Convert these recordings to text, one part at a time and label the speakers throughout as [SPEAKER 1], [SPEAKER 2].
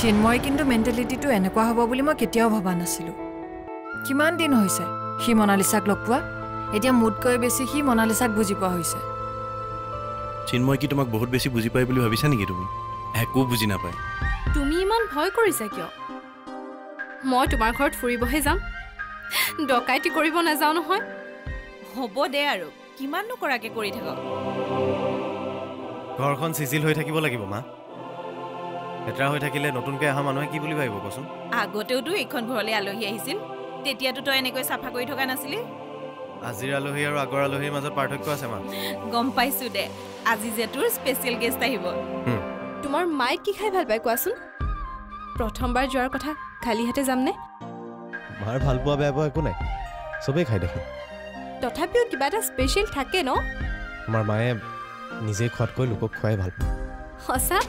[SPEAKER 1] চিন্ময় কিন্তু মেণ্টেলিটিটো এনেকুৱা হ'ব বুলি মই কেতিয়াও ভবা নাছিলোঁ কিমান দিন হৈছে সি মনালিছাক লগ পোৱা এতিয়া মোতকৈ বেছি সি মনালিছাক বুজি পোৱা হৈছে
[SPEAKER 2] চিন্ময় কি তোমাক বহুত বেছি বুজি পায় বুলি ভাবিছা নেকি তুমি একো বুজি নাপায়
[SPEAKER 3] তুমি ইমান ভয় কৰিছা কিয় মই তোমাৰ ঘৰত ফুৰিবহে যাম ডকাইতি কৰিব নাযাওঁ নহয়
[SPEAKER 4] হ'ব দে আৰু কিমাননো কৰাকে কৰি থাক
[SPEAKER 5] ঘৰখন চিজিল হৈ থাকিব লাগিব মা লেতেৰা হৈ থাকিলে নতুনকৈ অহা মানুহে কি বুলি ভাবিব কচোন
[SPEAKER 4] আগতেওতো এইখন ঘৰলৈ আলহী আহিছিল তেতিয়াতো তই এনেকৈ চাফা কৰি থকা নাছিলি
[SPEAKER 5] আজিৰ আলহী আৰু আগৰ আলহীৰ মাজত পাৰ্থক্য আছে মা
[SPEAKER 4] গম পাইছোঁ দে আজি যে তোৰ স্পেচিয়েল গেষ্ট আহিব
[SPEAKER 3] তোমাৰ মায়ে কি খাই ভাল পায় কোৱাচোন প্ৰথমবাৰ যোৱাৰ কথা খালী হাতে যামনে
[SPEAKER 5] মাৰ ভাল পোৱা বেয়া পোৱা একো নাই চবেই খাই দেখোন
[SPEAKER 3] তথাপিও কিবা এটা স্পেচিয়েল থাকে ন
[SPEAKER 5] আমাৰ মায়ে নিজে খোৱাতকৈ লোকক খুৱাই ভাল পায়
[SPEAKER 3] সঁচা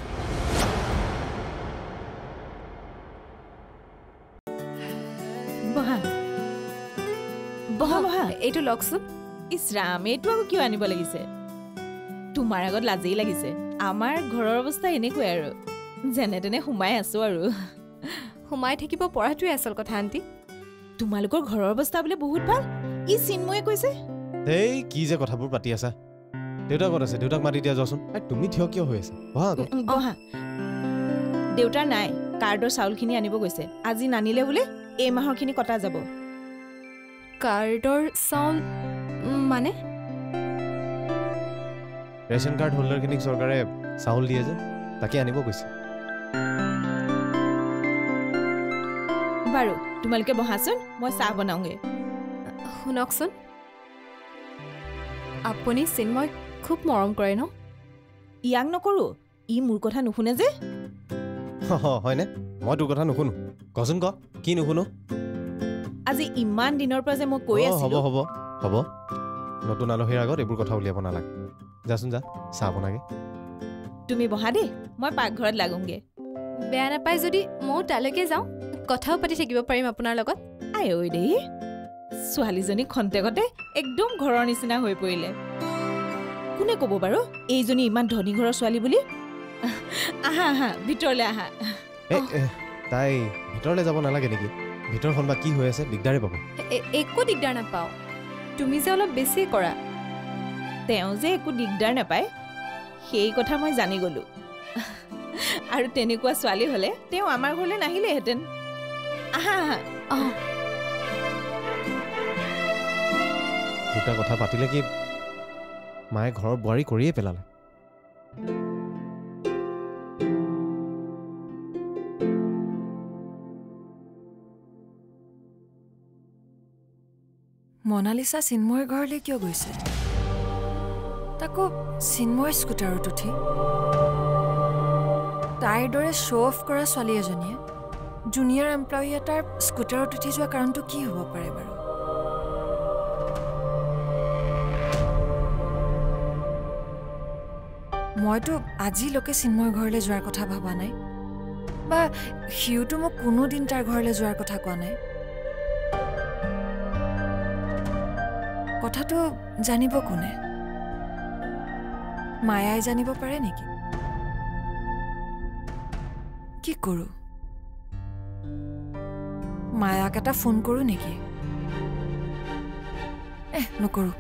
[SPEAKER 4] বহা বহা বহা
[SPEAKER 3] এইটো লওকচোন
[SPEAKER 4] ইছ ৰাম এইটো আকৌ কিয় আনিব লাগিছে তোমাৰ আগত লাজেই লাগিছে আমাৰ ঘৰৰ অৱস্থা এনেকুৱাই আৰু যেনে তেনে সোমাই আছো আৰু
[SPEAKER 3] সোমাই থাকিব পৰাটোৱে আচল কথা আণ্টি
[SPEAKER 4] তোমালোকৰ ঘৰৰ অৱস্থা বোলে বহুত ভাল ই চিন্ময়ে কৈছে
[SPEAKER 5] এই কি যে কথাবোৰ পাতি আছা দেউতা ক'ত আছে দেউতাক মাতি দিয়া যোৱাচোন তুমি থিয় কিয় হৈ আছা
[SPEAKER 4] বহা দেউতাৰ নাই কাৰ্ডৰ চাউলখিনি আনিব গৈছে আজি নানিলে বোলে এই মাহৰখিনি কটা যাব
[SPEAKER 3] কাৰ্ডৰ চাউল মানে
[SPEAKER 5] ৰেচন কাৰ্ড হোল্ডাৰখিনিক চৰকাৰে চাউল দিয়ে যে তাকে আনিব গৈছে
[SPEAKER 4] বাৰু তোমালোকে বহাচোন মই চাহ বনাওঁগে
[SPEAKER 3] শুনকচোন আপুনি চিন্ময় খুব মৰম কৰে ন
[SPEAKER 4] ইয়াক নকৰো ই মোৰ কথা নুশুনে যে
[SPEAKER 5] হয়নে মই তোৰ কথা নুশুনো কচোন ক কি নুশুনো
[SPEAKER 4] আজি ইমান দিনৰ পৰা যে মই কৈ আছিলো
[SPEAKER 5] হ'ব হ'ব নতুন আলহীৰ আগত এইবোৰ কথা উলিয়াব নালাগে যাচোন যা চাহ বনাগে
[SPEAKER 4] তুমি বহা দেই মই পাকঘৰত লাগোংগে
[SPEAKER 3] বেয়া নাপায় যদি ময়ো তালৈকে যাওঁ কথাও পাতি থাকিব পাৰিম আপোনাৰ লগত
[SPEAKER 4] আই ঐ দেই ছোৱালীজনী খন্তেকতে একদম ঘৰৰ নিচিনা হৈ পৰিলে কোনে ক'ব বাৰু এইজনী ইমান ধনী ঘৰৰ ছোৱালী বুলি আহা আহা ভিতৰলৈ আহা
[SPEAKER 5] তাই ভিতৰলৈ যাব নালাগে নেকি ভিতৰখন বা কি হৈ আছে দিগদাৰে পাব
[SPEAKER 3] একো দিগদাৰ নাপাওঁ তুমি যে অলপ বেছি কৰা
[SPEAKER 4] তেওঁ যে একো দিগদাৰ নাপায় সেই কথা মই জানি গলো আৰু তেনেকুৱা ছোৱালী হ'লে তেওঁ আমাৰ ঘৰলৈ নাহিলেহেঁতেন আহা আহা
[SPEAKER 5] দুটা কথা পাতিলে কি মায়ে ঘৰৰ বোৱাৰী কৰিয়ে পেলালে
[SPEAKER 1] মনালিছা চিন্ময়ৰ ঘৰলৈ কিয় গৈছে তাকো চিন্ময়ৰ স্কুটাৰত উঠি তাইৰ দৰে শ্ব' অফ কৰা ছোৱালী এজনীয়ে জুনিয়ৰ এমপ্লয়ী এটাৰ স্কুটাৰত উঠি যোৱা কাৰণটো কি হ'ব পাৰে বাৰু মইতো আজিলৈকে চিন্ময়ৰ ঘৰলৈ যোৱাৰ কথা ভবা নাই বা সিওতো মোক কোনোদিন তাৰ ঘৰলৈ যোৱাৰ কথা কোৱা নাই কথাটো জানিব কোনে মায়াই জানিব পাৰে নেকি কি কৰো মায়াক এটা ফোন কৰো নেকি নকৰো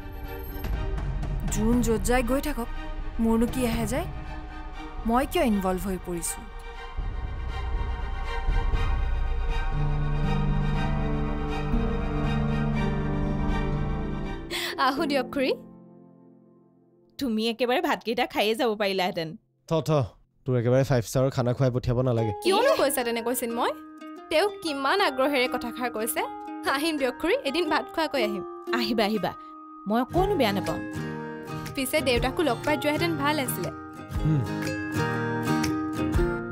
[SPEAKER 1] জোন য'ত যায় গৈ থাকক মোৰনো কি আহে যায় মই কিয় ইনভলভ হৈ পৰিছো
[SPEAKER 3] আহো দিয়ক খুৰী
[SPEAKER 4] তুমি একেবাৰে ভাতকেইটা খাইয়ে যাব পাৰিলাহেঁতেন
[SPEAKER 5] তোৰ একেবাৰে 5 ষ্টাৰৰ খানা খুৱাই পঠিয়াব নালাগে
[SPEAKER 3] কিয়নো কৈছা তেনেকৈ চিন্ময় তেওঁ কিমান আগ্ৰহেৰে কথাষাৰ কৈছে আহিম দিয়ক খুৰী এদিন ভাত খোৱাকৈ আহিম
[SPEAKER 4] আহিবা আহিবা মই অকণো বেয়া নাপাওঁ
[SPEAKER 3] পিছে দেউতাকো লগ পাই যোৱাহেঁতেন ভাল আছিলে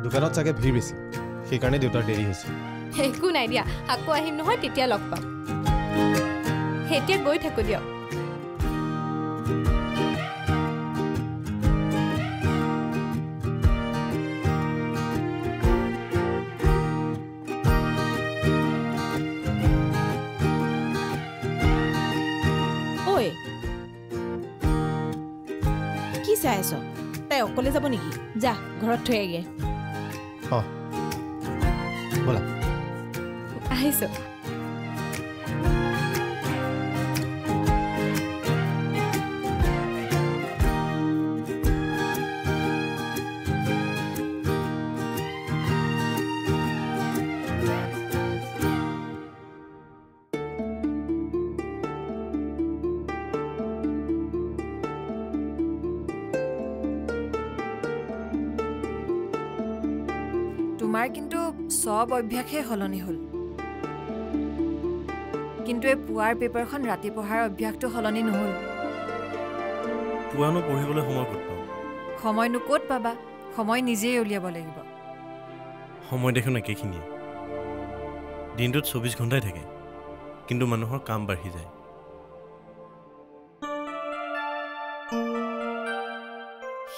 [SPEAKER 5] দোকানত চাগে ভিৰ বেছি সেইকাৰণে দেউতাৰ দেৰি হৈছে
[SPEAKER 3] একো নাই দিয়া আকৌ আহিম নহয় তেতিয়া লগ পাম এতিয়া গৈ থাকো দিয়ক
[SPEAKER 4] চাই আছ তাই অকলে যাব নেকি যা ঘৰত থৈ আগে
[SPEAKER 5] ব'লা
[SPEAKER 4] আহিছো
[SPEAKER 1] তোমাৰ কিন্তু সব অভ্যাসে সলনি হ'ল কিন্তু এই পুৱাৰ পেপাৰখন ৰাতি পঢ়াৰ অভ্যাসটো সলনি নহ'ল
[SPEAKER 2] পুৱানো পঢ়িবলৈ সময় ক'ত পাওঁ
[SPEAKER 1] সময়নো ক'ত পাবা সময় নিজেই উলিয়াব লাগিব
[SPEAKER 2] সময় দেখোন একেখিনিয়ে দিনটোত 24 ঘণ্টাই থাকে কিন্তু মানুহৰ কাম বাঢ়ি যায়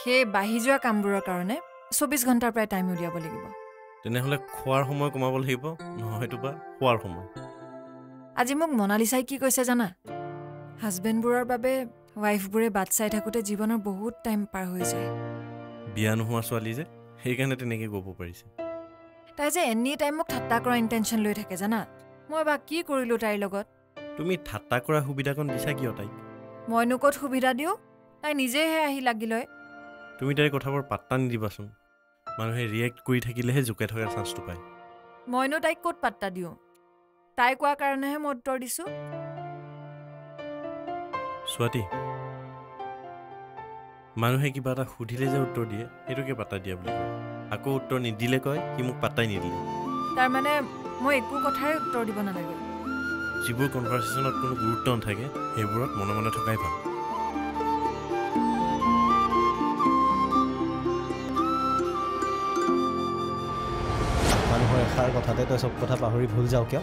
[SPEAKER 1] সেই বাঢ়ি যোৱা কামবোৰৰ কাৰণে 24 ঘণ্টাৰ প্ৰায় টাইম উলিয়াব লাগিব
[SPEAKER 2] তেনেহ'লে খোৱাৰ সময় কমাব লাগিব নহয়তো বা খোৱাৰ সময়
[SPEAKER 1] আজি মোক মনালিছাই কি কৈছে জানা হাজবেণ্ডবোৰৰ বাবে ৱাইফবোৰে বাট চাই থাকোঁতে জীৱনৰ বহুত টাইম পাৰ হৈ যায়
[SPEAKER 2] বিয়া নোহোৱা ছোৱালী যে সেইকাৰণে তেনেকৈ ক'ব পাৰিছে
[SPEAKER 1] তাই যে এনি টাইম মোক ঠাট্টা কৰা ইণ্টেনশ্যন লৈ থাকে জানা মই বা কি কৰিলোঁ তাইৰ লগত
[SPEAKER 2] তুমি ঠাট্টা কৰা সুবিধাকণ দিছা কিয় তাইক
[SPEAKER 1] মইনো ক'ত সুবিধা দিওঁ তাই নিজেহে আহি লাগি লয়
[SPEAKER 2] তুমি তাইৰ কথাবোৰ পাত্তা নিদিবাচোন মানুহে ৰিয়েক্ট কৰি থাকিলেহে জোকাই থকাৰ চান্সটো পায়
[SPEAKER 1] মইনো তাইক ক'ত পাত্তা দিওঁ তাই কোৱাৰ কাৰণেহে মই উত্তৰ দিছোঁ
[SPEAKER 2] স্বাতী মানুহে কিবা এটা সুধিলে যে উত্তৰ দিয়ে সেইটোকে পাত্তা দিয়া বুলি কয় আকৌ উত্তৰ নিদিলে কয় সি মোক পাত্তাই নিদিলে
[SPEAKER 1] তাৰমানে মই একো কথাৰে উত্তৰ দিব নালাগে
[SPEAKER 2] যিবোৰ কনভাৰ্চেশ্যনত কোনো গুৰুত্ব নাথাকে সেইবোৰত মনে মনে থকাই ভাল
[SPEAKER 5] মানুহৰ এষাৰ কথাতে তই চব কথা পাহৰি ভুল যাওঁ কিয়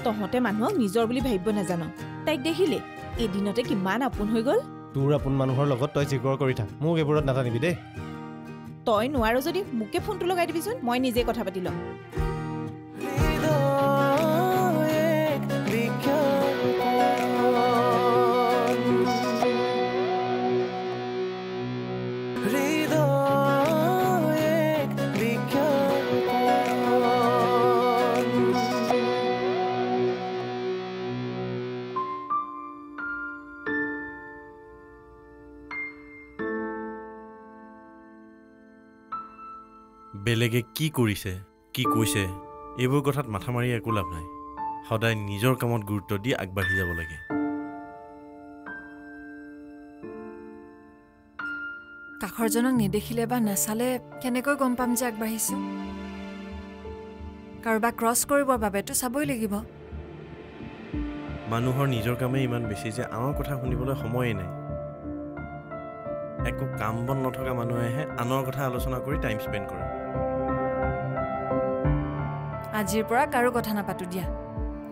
[SPEAKER 4] তহঁতে মানুহক নিজৰ বুলি ভাবিব নাজানো তাইক দেখিলে এদিনতে কিমান আপোন হৈ গ'ল
[SPEAKER 5] তোৰ আপোন মানুহৰ লগত তই জিকৰ কৰি থাক মোক এইবোৰত নাটানিবি দেই
[SPEAKER 4] তই নোৱাৰ যদি মোকে ফোনটো লগাই দিবিচোন মই নিজে কথা পাতি ল'ম
[SPEAKER 2] বেলেগে কি কৰিছে কি কৈছে এইবোৰ কথাত মাথা মাৰি একো লাভ নাই সদায় নিজৰ কামত গুৰুত্ব দি আগবাঢ়ি যাব লাগে
[SPEAKER 1] কাষৰজনক নেদেখিলে বা নাচালে কেনেকৈ গম পাম যে আগবাঢ়িছোঁ কাৰোবাক ক্ৰছ কৰিবৰ বাবেতো চাবই লাগিব
[SPEAKER 2] মানুহৰ নিজৰ কামেই ইমান বেছি যে আনৰ কথা শুনিবলৈ সময়েই নাই একো কাম বন নথকা মানুহেহে আনৰ কথা আলোচনা কৰি টাইম স্পেণ্ড কৰে
[SPEAKER 1] আজিৰ পৰা কাৰো কথা নাপাতো দিয়া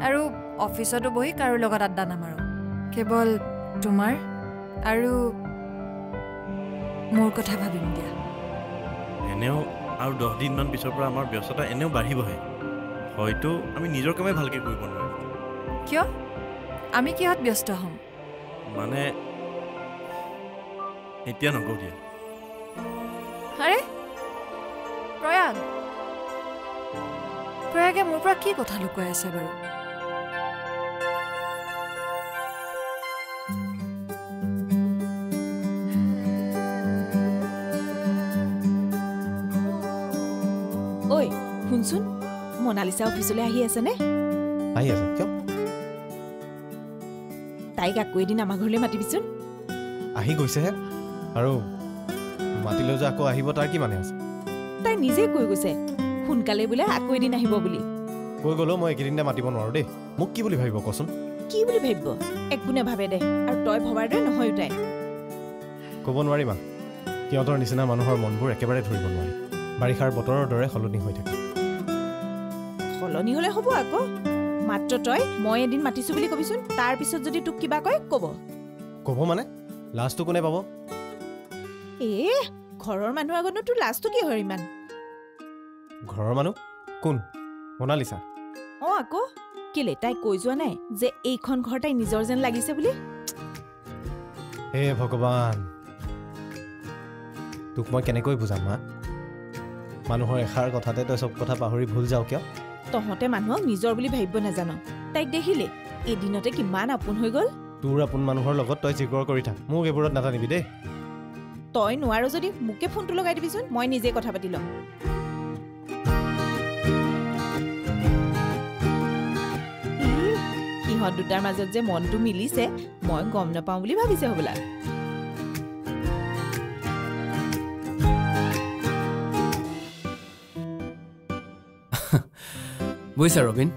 [SPEAKER 1] আৰু অফিচতো বহি কাৰো লগত আড্ডা নামাৰো কেৱল তোমাৰ আৰু মোৰ কথা ভাবিম দিয়া
[SPEAKER 2] এনেও আৰু 10 দিনমান পিছৰ পৰা আমাৰ ব্যস্ততা এনেও বাঢ়িবহে হয়তো আমি নিজৰ কামেই ভালকৈ কৰিব নোৱাৰিম
[SPEAKER 1] কিয় আমি কিহত ব্যস্ত হ'ম
[SPEAKER 2] মানে এতিয়া নকওঁ দিয়া
[SPEAKER 1] আৰে প্ৰয়াগে মোৰ পৰা কি কথা লুকুৱাই আছে বাৰু
[SPEAKER 4] ঐ শুনচোন মনালিছা অফিচলৈ আহি আছেনে
[SPEAKER 5] আহি আছে কিয়
[SPEAKER 4] তাইক আকৌ এদিন আমাৰ ঘৰলৈ মাতিবিচোন
[SPEAKER 5] আহি গৈছেহে আৰু মাতিলৈ যে আকৌ আহিব তাৰ কি মানে আছে
[SPEAKER 4] তাই নিজে কৈ গৈছে সোনকালে বোলে আকৌ এদিন আহিব বুলি
[SPEAKER 5] কৈ গ'লেও মই এইকেইদিনতে মাতিব নোৱাৰোঁ দেই মোক কি বুলি ভাবিব কচোন
[SPEAKER 4] কি বুলি ভাবিব একো নাভাবে দে আৰু তই ভবাৰ দৰে নহয়ো তাই
[SPEAKER 5] ক'ব নোৱাৰিমা সিহঁতৰ নিচিনা মানুহৰ মনবোৰ একেবাৰে ধৰিব নোৱাৰি বাৰিষাৰ বতৰৰ দৰে সলনি হৈ থাকে
[SPEAKER 4] সলনি হ'লে হ'ব আকৌ মাত্ৰ তই মই এদিন মাতিছোঁ বুলি কবিচোন তাৰ পিছত যদি তোক কিবা কয় ক'ব
[SPEAKER 5] মানে লাজটো কোনে পাব
[SPEAKER 4] ঘৰৰ মানুহ আগতনো তোৰ লাজটো কি হয় ইমান
[SPEAKER 5] ঘৰৰ মানুহ কোন মনালিছা
[SPEAKER 4] আকৌ কেলে তাই কৈ যোৱা নাই যে এইখন ঘৰ তাই নিজৰ যেন লাগিছে বুলি
[SPEAKER 5] হে ভগৱান তোক মই কেনেকৈ বুজাম মা মানুহৰ এষাৰ কথাতে তই চব কথা পাহৰি ভুল যাওঁ কিয়
[SPEAKER 4] তহঁতে মানুহক নিজৰ বুলি ভাবিব নাজানো তাইক দেখিলে এদিনতে কিমান আপোন হৈ গ'ল
[SPEAKER 5] তোৰ আপোন মানুহৰ লগত তই জিকৰ কৰি থাক মোক এইবোৰত নাটানিবি দেই
[SPEAKER 4] তই নোৱাৰ যদি মোকে ফোনটো লগাই দিবিচোন মই নিজে কথা পাতি ল'ম সিহঁত দুটাৰ মাজত যে মনটো মিলিছে মই গম নাপাওঁ বুলি ভাবিছে হ'বলা
[SPEAKER 6] বুজিছা ৰবিন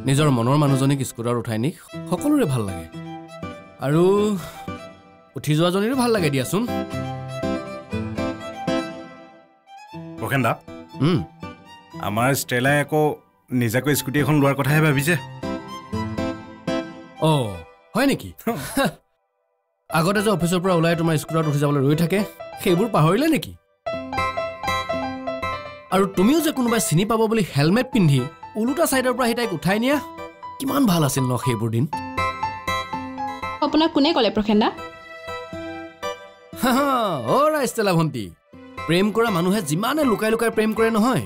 [SPEAKER 6] নিজৰ মনৰ মানুহজনীক স্কুটাৰত উঠাই নি সকলোৰে ভাল লাগে আৰু উঠি যোৱাজনীৰো ভাল লাগে দিয়াচোন
[SPEAKER 7] প্ৰখেন দা আমাৰ ষ্টেলাই আকৌ নিজাকৈ স্কুটি এখন লোৱাৰ কথাহে ভাবিছে
[SPEAKER 6] অঁ হয় নেকি আগতে যে অফিচৰ পৰা ওলাই তোমাৰ স্কুটাৰত উঠি যাবলৈ ৰৈ থাকে সেইবোৰ পাহৰিলে নেকি আৰু তুমিও যে কোনোবাই চিনি পাব বুলি হেলমেট পিন্ধি উলুটা চাইডৰ পৰা আহি তাইক উঠাই নিয়া কিমান ভাল আছিল ন সেইবোৰ দিন
[SPEAKER 3] আপোনাক কোনে ক'লে প্ৰখেন দা
[SPEAKER 6] অ' ষ্টেলা ভণ্টি প্ৰেম কৰা মানুহে যিমানে লুকাই লুকাই প্ৰেম কৰে নহয়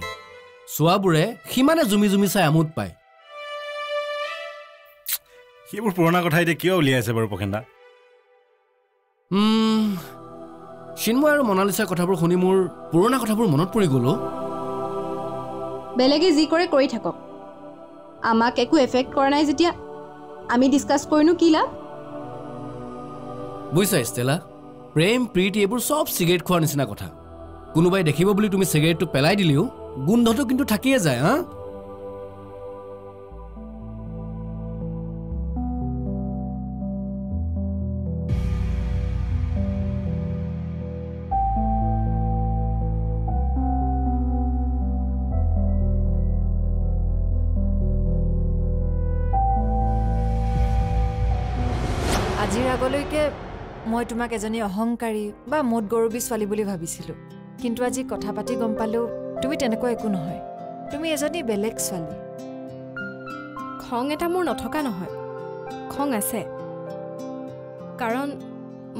[SPEAKER 6] চোৱাবোৰে সিমানে জুমি জুমি চাই আমোদ পায়
[SPEAKER 7] সেইবোৰ পুৰণা কথা এতিয়া কিয় উলিয়াই আছে বাৰু প্ৰখেন দা
[SPEAKER 6] চিন্ময় আৰু মনালিছাৰ কথাবোৰ শুনি মোৰ পুৰণা কথাবোৰ মনত পৰি গ'ল
[SPEAKER 3] বেলেগে যি কৰে কৰি থাকক আমাক একো এফেক্ট কৰা নাই যেতিয়া আমি ডিছকাছ কৰিনো কি লাভ
[SPEAKER 6] বুজিছা ষ্টেলা প্ৰেম প্ৰীতি এইবোৰ চব চিগাৰেট খোৱাৰ নিচিনা কথা কোনোবাই দেখিব বুলি তুমি চিগাৰেটটো পেলাই দিলেও গোন্ধটো কিন্তু থাকিয়ে যায় হা
[SPEAKER 1] আজিৰ আগলৈকে মই তোমাক এজনী অহংকাৰী বা মোট গৌৰৱী ছোৱালী বুলি ভাবিছিলোঁ কিন্তু আজি কথা পাতি গম পালোঁ তুমি তেনেকুৱা একো নহয় তুমি এজনী বেলেগ ছোৱালী
[SPEAKER 3] খং এটা মোৰ নথকা নহয় খং আছে কাৰণ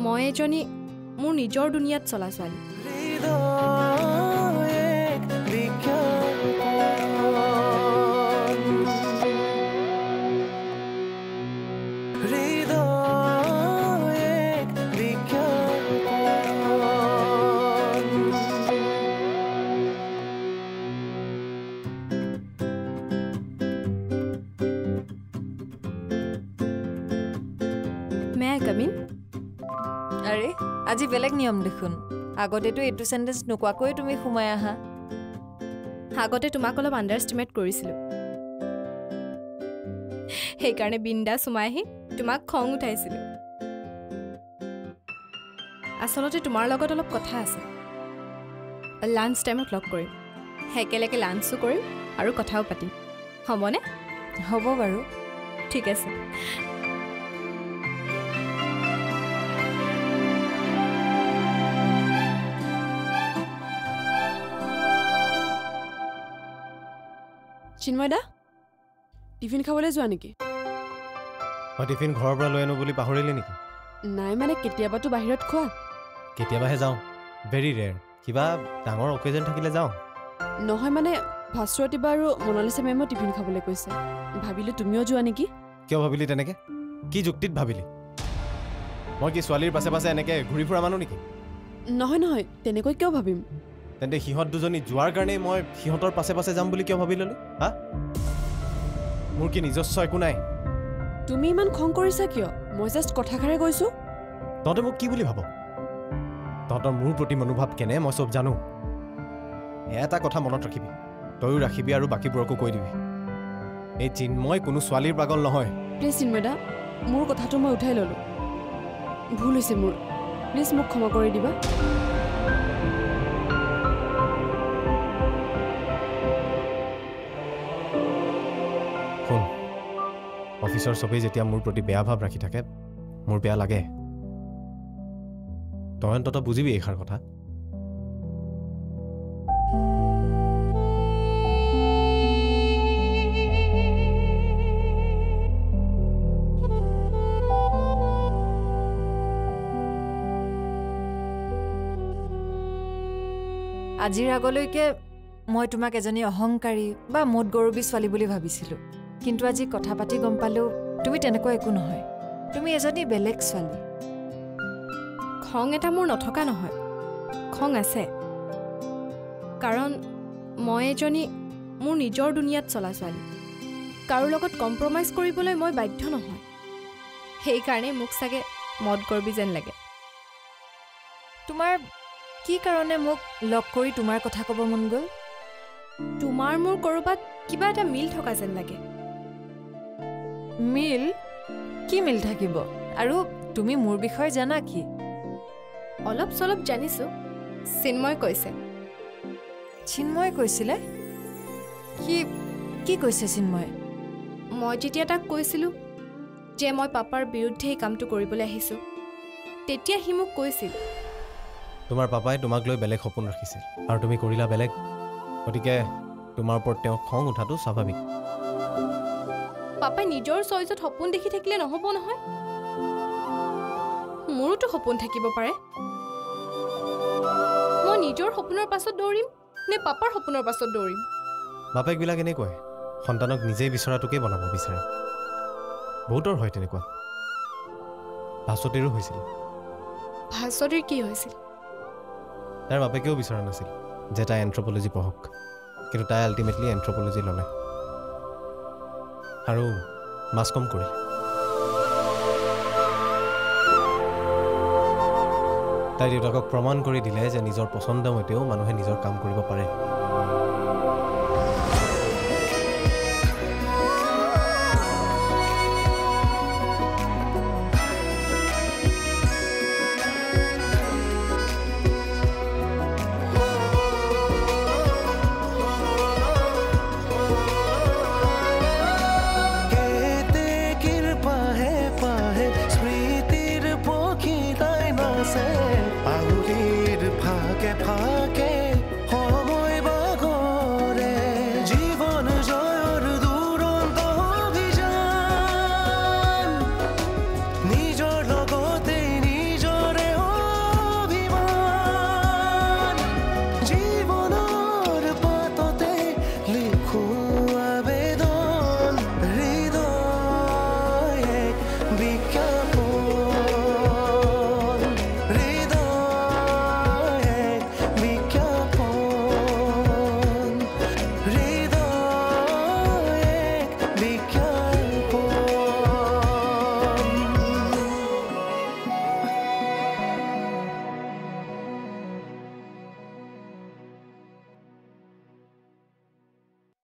[SPEAKER 3] মই এজনী মোৰ নিজৰ দুনিয়াত চলা ছোৱালী
[SPEAKER 1] আৰে আজি বেলেগ নিয়ম দেখোন আগতেতো এইটো চেণ্টেঞ্চ নোকোৱাকৈ তুমি সোমাই আহা
[SPEAKER 3] আগতে তোমাক অলপ আণ্ডাৰষ্টিমেট কৰিছিলোঁ সেইকাৰণে বিন্দাছ সোমাই আহি তোমাক খং উঠাইছিলোঁ আচলতে তোমাৰ লগত অলপ কথা আছে লাঞ্চ টাইমত লগ কৰিম একেলগে লাঞ্চো কৰিম আৰু কথাও পাতিম হ'বনে
[SPEAKER 1] হ'ব বাৰু
[SPEAKER 3] ঠিক আছে
[SPEAKER 8] চিন্ময় দা টিফিন খাবলৈ যোৱা নেকি
[SPEAKER 5] মই টিফিন ঘৰৰ পৰা লৈ আনো বুলি পাহৰিলি নেকি
[SPEAKER 8] নাই মানে কেতিয়াবাতো বাহিৰত খোৱা
[SPEAKER 5] কেতিয়াবাহে যাওঁ ভেৰি ৰেয়াৰ কিবা ডাঙৰ অকেজন থাকিলে যাওঁ
[SPEAKER 8] নহয় মানে ভাস্বতী বা আৰু মনালিছা মেমো টিফিন খাবলৈ কৈছে ভাবিলোঁ তুমিও যোৱা নেকি
[SPEAKER 5] কিয় ভাবিলি তেনেকৈ কি যুক্তিত ভাবিলি মই কি ছোৱালীৰ পাছে পাছে এনেকৈ ঘূৰি ফুৰা মানুহ নেকি
[SPEAKER 8] নহয় নহয় তেনেকৈ কিয় ভাবিম
[SPEAKER 5] তেন্তে সিহঁত দুজনী যোৱাৰ কাৰণেই মই সিহঁতৰ পাছে পাছে যাম বুলি কিয় ভাবি ল'লো হা মোৰ কি নিজস্ব একো নাই
[SPEAKER 8] তুমি ইমান খং কৰিছা কিয় মই জাষ্ট কথাষাৰে কৈছোঁ
[SPEAKER 5] তহঁতে মোক কি বুলি ভাব তহঁতৰ মোৰ প্ৰতি মনোভাৱ কেনে মই চব জানো এটা কথা মনত ৰাখিবি তয়ো ৰাখিবি আৰু বাকীবোৰকো কৈ দিবি এই চিন্ময় কোনো ছোৱালীৰ পাগল নহয়
[SPEAKER 8] প্লিজ চিন্ময় দা মোৰ কথাটো মই উঠাই ল'লোঁ ভুল হৈছে মোৰ প্লিজ মোক ক্ষমা কৰি দিবা
[SPEAKER 5] শুন অফিচৰ চবেই যেতিয়া মোৰ প্ৰতি বেয়া ভাৱ ৰাখি থাকে মোৰ বেয়া লাগে তই অন্তত বুজিবি এইষাৰ কথা
[SPEAKER 1] আজিৰ আগলৈকে মই তোমাক এজনী অহংকাৰী বা মদ গৌৰৱী ছোৱালী বুলি ভাবিছিলোঁ কিন্তু আজি কথা পাতি গম পালোঁ তুমি তেনেকুৱা একো নহয় তুমি এজনী বেলেগ ছোৱালী
[SPEAKER 3] খং এটা মোৰ নথকা নহয় খং আছে কাৰণ মই এজনী মোৰ নিজৰ দুনিয়াত চলা ছোৱালী কাৰো লগত কম্প্ৰমাইজ কৰিবলৈ মই বাধ্য নহয় সেইকাৰণে মোক চাগে মদ গৌৰৱী যেন লাগে
[SPEAKER 1] তোমাৰ কি কাৰণে মোক লগ কৰি তোমাৰ কথা ক'ব মন গ'ল
[SPEAKER 3] তোমাৰ মোৰ ক'ৰবাত কিবা এটা মিল থকা যেন লাগে
[SPEAKER 1] মিল কি মিল থাকিব আৰু তুমি মোৰ বিষয়ে জানা কি
[SPEAKER 3] অলপ চলপ জানিছোঁ চিন্ময় কৈছে
[SPEAKER 1] চিন্ময় কৈছিলে কি কি কৈছে চিন্ময়
[SPEAKER 3] মই যেতিয়া তাক কৈছিলোঁ যে মই পাপাৰ বিৰুদ্ধে এই কামটো কৰিবলৈ আহিছোঁ তেতিয়া সি মোক কৈছিল
[SPEAKER 5] তোমাৰ পাপাই তোমাক লৈ বেলেগ সপোন ৰাখিছিল আৰু তুমি কৰিলা বেলেগ গতিকে তোমাৰ ওপৰত তেওঁ খং উঠাটো স্বাভাৱিক
[SPEAKER 3] পাপাই নিজৰ চইচত সপোন দেখি থাকিলে নহ'ব নহয় মোৰোতো সপোন থাকিব পাৰে মই নিজৰ সপোনৰ পাছত দৌৰিম নে পাপাৰ সপোনৰ পাছত দৌৰিম
[SPEAKER 5] বাপেকবিলাক এনেকুৱাই সন্তানক নিজেই বিচৰাটোকেই বনাব বিচাৰে বহুতৰ হয় তেনেকুৱা ভাস্বতীৰো হৈছিল
[SPEAKER 3] ভাস্বতীৰ কি হৈছিল
[SPEAKER 5] তাইৰ বাপেকেও বিচৰা নাছিল যে তাই এন্থ্ৰপলজি পঢ়ক কিন্তু তাই আল্টিমেটলি এন্থ্ৰপলজি ল'লে আৰু মাছ কম কৰিলে তাই দেউতাকক প্ৰমাণ কৰি দিলে যে নিজৰ পচন্দমতেও মানুহে নিজৰ কাম কৰিব পাৰে